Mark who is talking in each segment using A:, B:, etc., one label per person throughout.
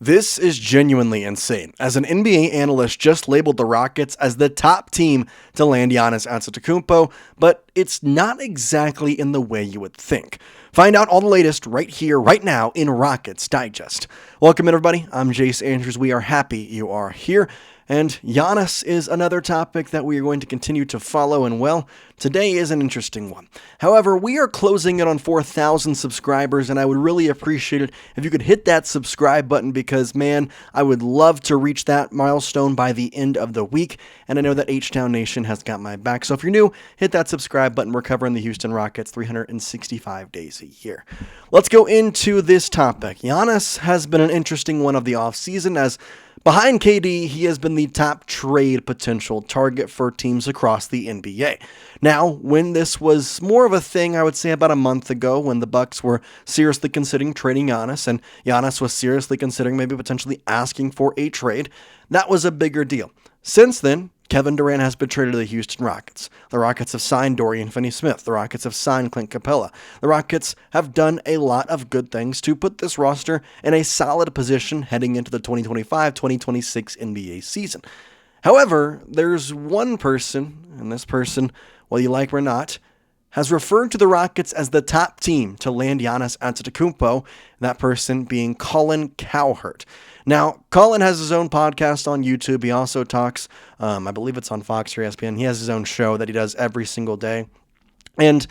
A: This is genuinely insane, as an NBA analyst just labeled the Rockets as the top team to land Giannis Antetokounmpo, but it's not exactly in the way you would think. Find out all the latest right here, right now, in Rockets Digest. Welcome, everybody. I'm Jace Andrews. We are happy you are here. And Giannis is another topic that we are going to continue to follow, and well, today is an interesting one. However, we are closing in on 4,000 subscribers, and I would really appreciate it if you could hit that subscribe button because, man, I would love to reach that milestone by the end of the week, and I know that H-Town Nation has got my back. So if you're new, hit that subscribe button. We're covering the Houston Rockets 365 days a year. Let's go into this topic. Giannis has been an interesting one of the offseason, as behind KD, he has been the top trade potential target for teams across the NBA. Now, when this was more of a thing, I would say about a month ago, when the Bucks were seriously considering trading Giannis, and Giannis was seriously considering maybe potentially asking for a trade, that was a bigger deal. Since then, Kevin Durant has been traded to the Houston Rockets. The Rockets have signed Dorian Finney-Smith. The Rockets have signed Clint Capella. The Rockets have done a lot of good things to put this roster in a solid position heading into the 2025-2026 NBA season. However, there's one person, and this person, whether you like or not, has referred to the Rockets as the top team to land Giannis Antetokounmpo, that person being Colin Cowherd. Now, Colin has his own podcast on YouTube. He also talks, I believe it's on Fox or ESPN. He has his own show that he does every single day. And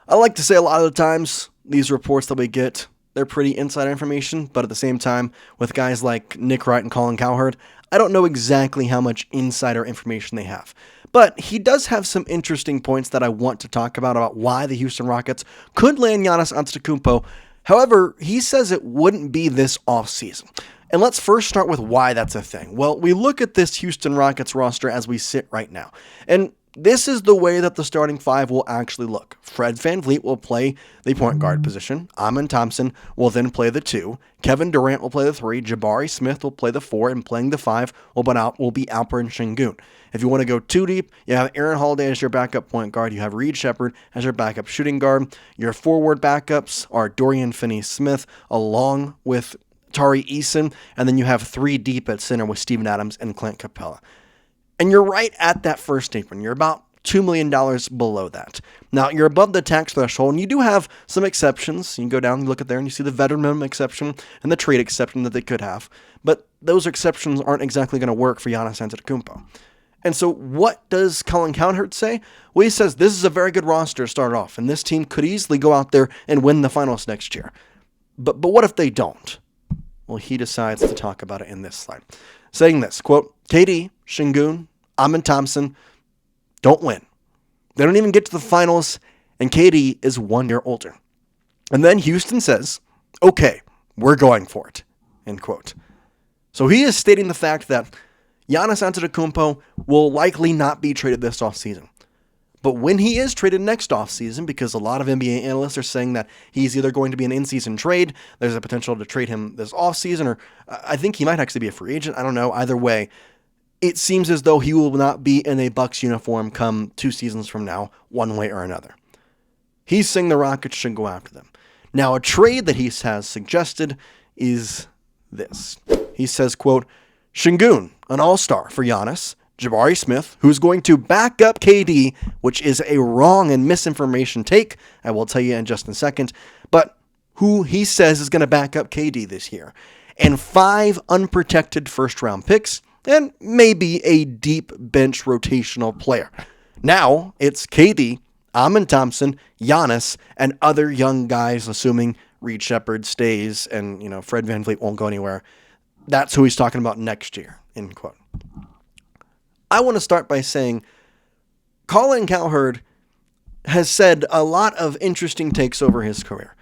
A: I like to say a lot of the times, these reports that we get, they're pretty inside information, but at the same time, with guys like Nick Wright and Colin Cowherd, I don't know exactly how much insider information they have. But he does have some interesting points that I want to talk about why the Houston Rockets could land Giannis Antetokounmpo. However, he says it wouldn't be this offseason. And let's first start with why that's a thing. Well, we look at this Houston Rockets roster as we sit right now. And this is the way that the starting five will actually look. Fred VanVleet will play the point guard position. Amen Thompson will then play the 2. Kevin Durant will play the 3. Jabari Smith will play the 4. And playing the 5 will be Alperen Şengün. If you want to go too deep, you have Aaron Holiday as your backup point guard. You have Reed Sheppard as your backup shooting guard. Your forward backups are Dorian Finney-Smith along with Tari Eason. And then you have 3 deep at center with Steven Adams and Clint Capella. And you're right at that first apron. You're about $2 million below that. Now, you're above the tax threshold, and you do have some exceptions. You can go down and look at there, and you see the veteran minimum exception and the trade exception that they could have. But those exceptions aren't exactly going to work for Giannis Antetokounmpo. And so what does Colin Cowherd say? Well, he says this is a very good roster to start off, and this team could easily go out there and win the finals next year. But what if they don't? Well, he decides to talk about it in this slide. Saying this, quote, KD, Şengün, Amen Thompson don't win. They don't even get to the finals, and KD is 1 year older. And then Houston says, okay, we're going for it, end quote. So he is stating the fact that Giannis Antetokounmpo will likely not be traded this offseason. But when he is traded next offseason, because a lot of NBA analysts are saying that he's either going to be an in-season trade, there's a potential to trade him this offseason, or I think he might actually be a free agent. I don't know. Either way, it seems as though he will not be in a Bucks uniform come 2 seasons from now, one way or another. He's saying the Rockets should go after them. Now, a trade that he has suggested is this. He says, quote, Şengün, an all-star for Giannis. Jabari Smith, who's going to back up KD, which is a wrong and misinformation take, I will tell you in just a second, but who he says is going to back up KD this year. And 5 unprotected first-round picks, and maybe a deep bench rotational player. Now, it's KD, Amen Thompson, Giannis, and other young guys, assuming Reed Sheppard stays and, Fred VanVleet won't go anywhere. That's who he's talking about next year, end quote. I want to start by saying Colin Cowherd has said a lot of interesting takes over his career.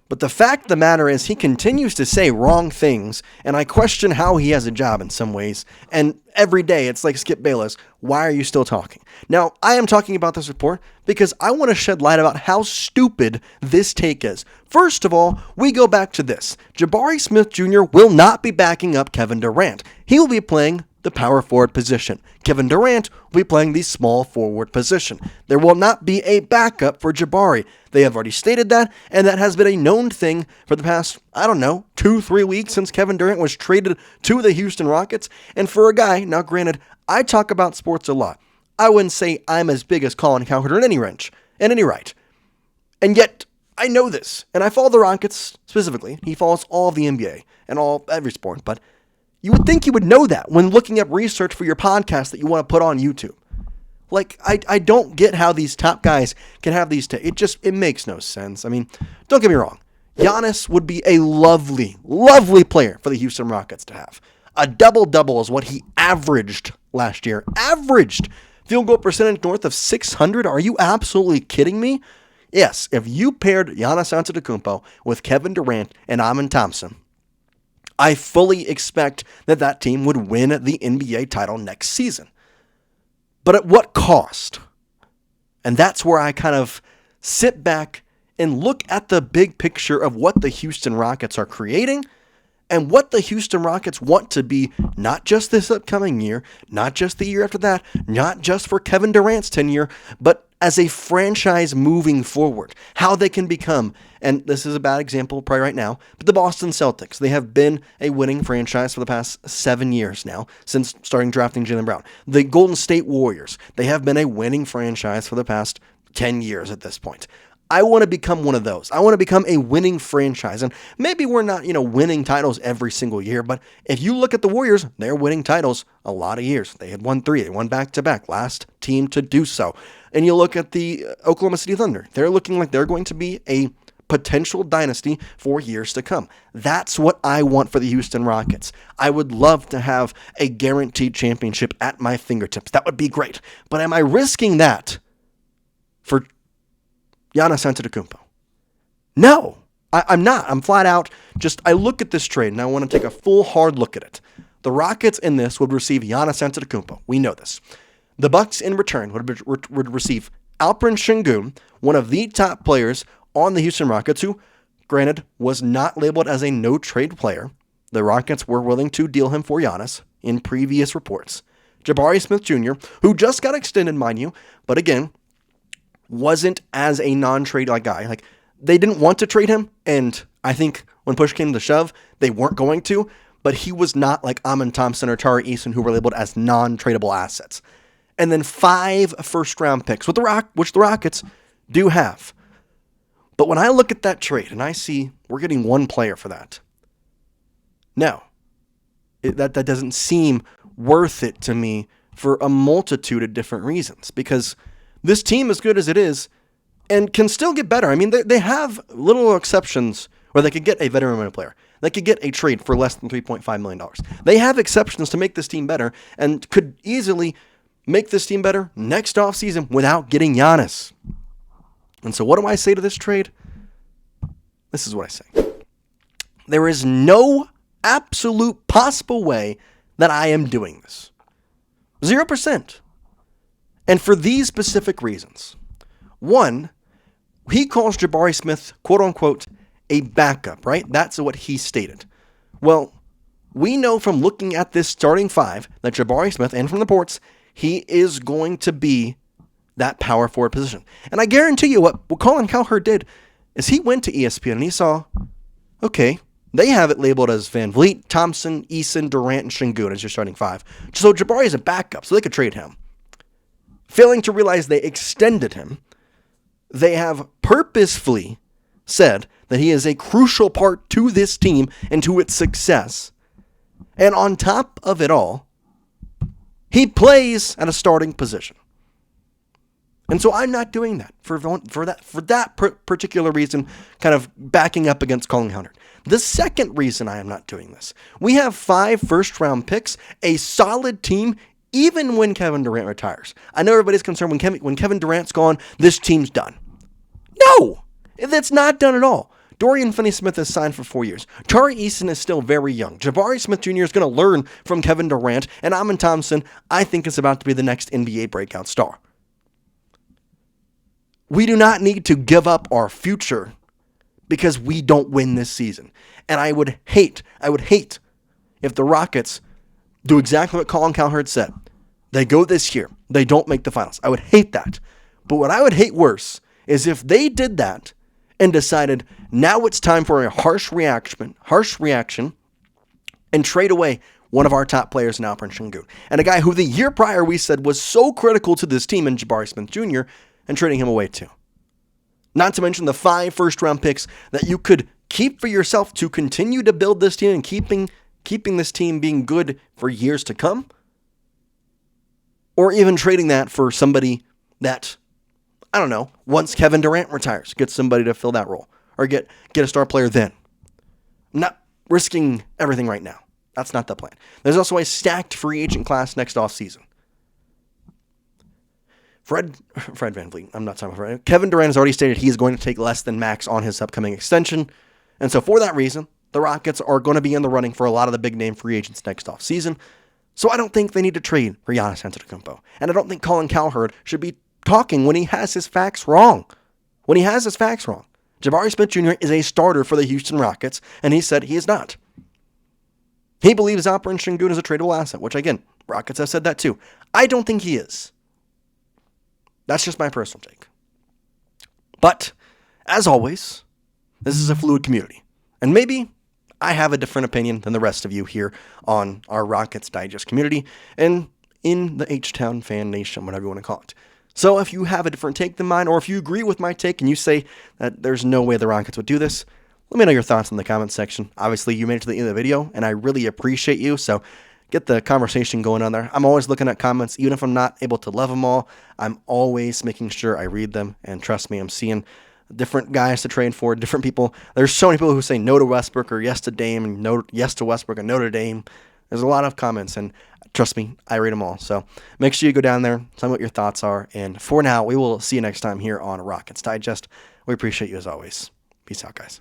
A: But the fact of the matter is he continues to say wrong things, and I question how he has a job in some ways. And every day it's like Skip Bayless, why are you still talking? Now, I am talking about this report because I want to shed light about how stupid this take is. First of all, we go back to this. Jabari Smith Jr. will not be backing up Kevin Durant. He will be playing the power forward position. Kevin Durant will be playing the small forward position. There will not be a backup for Jabari. They have already stated that, and that has been a known thing for the past, 2-3 weeks since Kevin Durant was traded to the Houston Rockets. And for a guy, now granted, I talk about sports a lot. I wouldn't say I'm as big as Colin Cowherd in any right. And yet, I know this, and I follow the Rockets specifically. He follows all of the NBA and every sport, but you would think you would know that when looking up research for your podcast that you want to put on YouTube. Like, I don't get how these top guys can have these. It makes no sense. I mean, don't get me wrong. Giannis would be a lovely, lovely player for the Houston Rockets to have. A double-double is what he averaged last year. Averaged! Field goal percentage north of 600? Are you absolutely kidding me? Yes, if you paired Giannis Antetokounmpo with Kevin Durant and Amen Thompson, I fully expect that team would win the NBA title next season. But at what cost? And that's where I kind of sit back and look at the big picture of what the Houston Rockets are creating and what the Houston Rockets want to be, not just this upcoming year, not just the year after that, not just for Kevin Durant's tenure, but as a franchise moving forward, how they can become, and this is a bad example probably right now, but the Boston Celtics, they have been a winning franchise for the past 7 years now, since starting drafting Jaylen Brown. The Golden State Warriors, they have been a winning franchise for the past 10 years at this point. I want to become one of those. I want to become a winning franchise. And maybe we're not, winning titles every single year, but if you look at the Warriors, they're winning titles a lot of years. They had won 3. They won back-to-back. Last team to do so. And you look at the Oklahoma City Thunder. They're looking like they're going to be a potential dynasty for years to come. That's what I want for the Houston Rockets. I would love to have a guaranteed championship at my fingertips. That would be great. But am I risking that for Giannis Antetokounmpo? No, I'm not. I'm flat out I look at this trade and I want to take a full hard look at it. The Rockets in this would receive Giannis Antetokounmpo. We know this. The Bucks in return would receive Alperen Şengün, one of the top players on the Houston Rockets, who, granted, was not labeled as a no-trade player. The Rockets were willing to deal him for Giannis in previous reports. Jabari Smith Jr., who just got extended, mind you, but again, wasn't as a non-trade guy. Like, they didn't want to trade him, and I think when push came to shove, they weren't going to, but he was not like Amen Thompson or Tari Eason, who were labeled as non-tradable assets. And then 5 first-round picks, which the Rockets do have. But when I look at that trade and I see we're getting one player for that, no, that doesn't seem worth it to me for a multitude of different reasons, because this team, as good as it is, and can still get better. I mean, they have little exceptions where they could get a veteran minimum player. They could get a trade for less than $3.5 million. They have exceptions to make this team better and could easily make this team better next offseason without getting Giannis. And so what do I say to this trade? This is what I say. There is no absolute possible way that I am doing this. 0%. And for these specific reasons. 1, he calls Jabari Smith, quote-unquote, a backup, right? That's what he stated. Well, we know from looking at this starting 5 that Jabari Smith, and from the reports, he is going to be that power forward position. And I guarantee you what Colin Cowherd did is he went to ESPN and he saw, okay, they have it labeled as VanVleet, Thompson, Eason, Durant, and Şengün as your starting 5. So Jabari is a backup, so they could trade him. Failing to realize they extended him, they have purposefully said that he is a crucial part to this team and to its success. And on top of it all, he plays at a starting position. And so I'm not doing that for that particular reason, kind of backing up against Colin Cowherd. The second reason I am not doing this, we have 5 first-round picks, a solid team, even when Kevin Durant retires. I know everybody's concerned when Kevin Durant's gone, this team's done. No, that's not done at all. Dorian Finney-Smith is signed for 4 years. Tari Eason is still very young. Jabari Smith Jr. is going to learn from Kevin Durant, and Amen Thompson, I think, is about to be the next NBA breakout star. We do not need to give up our future because we don't win this season. And I would hate if the Rockets do exactly what Colin Cowherd said. They go this year. They don't make the finals. I would hate that. But what I would hate worse is if they did that and decided now it's time for a harsh reaction, and trade away one of our top players in Alperen Şengün. And a guy who the year prior we said was so critical to this team in Jabari Smith Jr. and trading him away too. Not to mention the 5 first-round picks that you could keep for yourself to continue to build this team and keeping this team being good for years to come. Or even trading that for somebody that, I don't know, once Kevin Durant retires, get somebody to fill that role. Or get a star player then. I'm not risking everything right now. That's not the plan. There's also a stacked free agent class next offseason. Fred VanVleet, I'm not talking about Fred. Kevin Durant has already stated he is going to take less than max on his upcoming extension. And so for that reason, the Rockets are going to be in the running for a lot of the big name free agents next offseason. So I don't think they need to trade for Giannis Antetokounmpo. And I don't think Colin Cowherd should be talking when he has his facts wrong. Jabari Smith Jr. is a starter for the Houston Rockets, and he said he is not. He believes Alperen Şengün is a tradable asset, which again, Rockets have said that too. I don't think he is. That's just my personal take. But, as always, this is a fluid community. And maybe I have a different opinion than the rest of you here on our Rockets Digest community and in the H-Town fan nation, whatever you want to call it. So if you have a different take than mine, or if you agree with my take and you say that there's no way the Rockets would do this, let me know your thoughts in the comments section. Obviously, you made it to the end of the video, and I really appreciate you, so get the conversation going on there. I'm always looking at comments, even if I'm not able to love them all. I'm always making sure I read them, and trust me, I'm seeing different guys to trade for, different people. There's so many people who say no to Westbrook or yes to Dame, and yes to Westbrook and no to Dame. There's a lot of comments, and trust me, I read them all. So make sure you go down there, tell me what your thoughts are, and for now, we will see you next time here on Rockets Digest. We appreciate you as always. Peace out, guys.